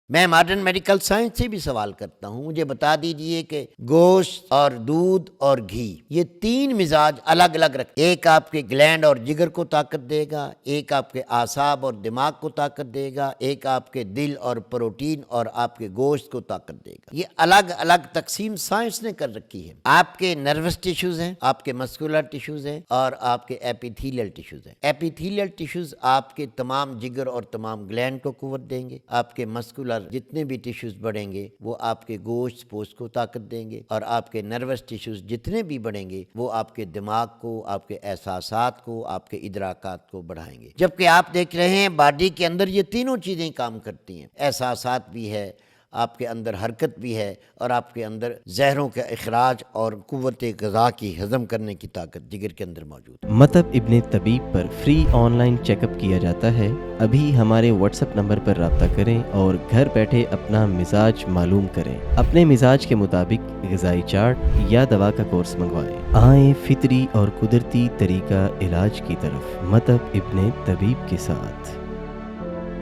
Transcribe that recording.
میں modern medical science سے بھی سوال کرتا ہوں، مجھے بتا دیجئے کہ گوشت اور دودھ اور گھی یہ تین مزاج الگ الگ رکھتے، ایک آپ کے گلینڈ اور جگر کو طاقت دے گا، ایک آپ کے اعصاب اور دماغ کو طاقت دے گا، ایک آپ کے دل اور پروٹین اور آپ کے گوشت کو طاقت دے گا۔ یہ الگ الگ تقسیم سائنس نے کر رکھی ہے۔ آپ کے نروس ٹیشوز ہیں، آپ کے مسکولر ٹیشوز ہیں اور آپ کے ایپیتھیلیل ٹیشوز ہیں۔ ایپیتھیلیل ٹیشوز آپ کے تمام جگر اور تمام گلینڈ کو قوت دیں گے، آپ کے مسکولر جتنے بھی ٹیشوز بڑھیں گے وہ آپ کے گوشت پوست کو طاقت دیں گے، اور آپ کے نروس ٹیشوز جتنے بھی بڑھیں گے وہ آپ کے دماغ کو، آپ کے احساسات کو، آپ کے ادراکات کو بڑھائیں گے۔ جبکہ آپ دیکھ رہے ہیں باڈی کے اندر یہ تینوں چیزیں کام کرتی ہیں، احساسات بھی ہے، آپ کے اندر حرکت بھی ہے، اور آپ کے اندر زہروں کا اخراج اور قوت غذا کی ہضم کرنے کی طاقت جگر کے اندر موجود ہے۔ مطب ابن طبیب پر free online check up کیا جاتا ہے۔ ابھی ہمارے واٹس ایپ نمبر پر رابطہ کریں اور گھر بیٹھے اپنا مزاج معلوم کریں۔ اپنے مزاج کے مطابق غذائی چارٹ یا دوا کا کورس منگوائیں۔ آئیں فطری اور قدرتی طریقہ علاج کی طرف مطب ابن طبیب کے ساتھ۔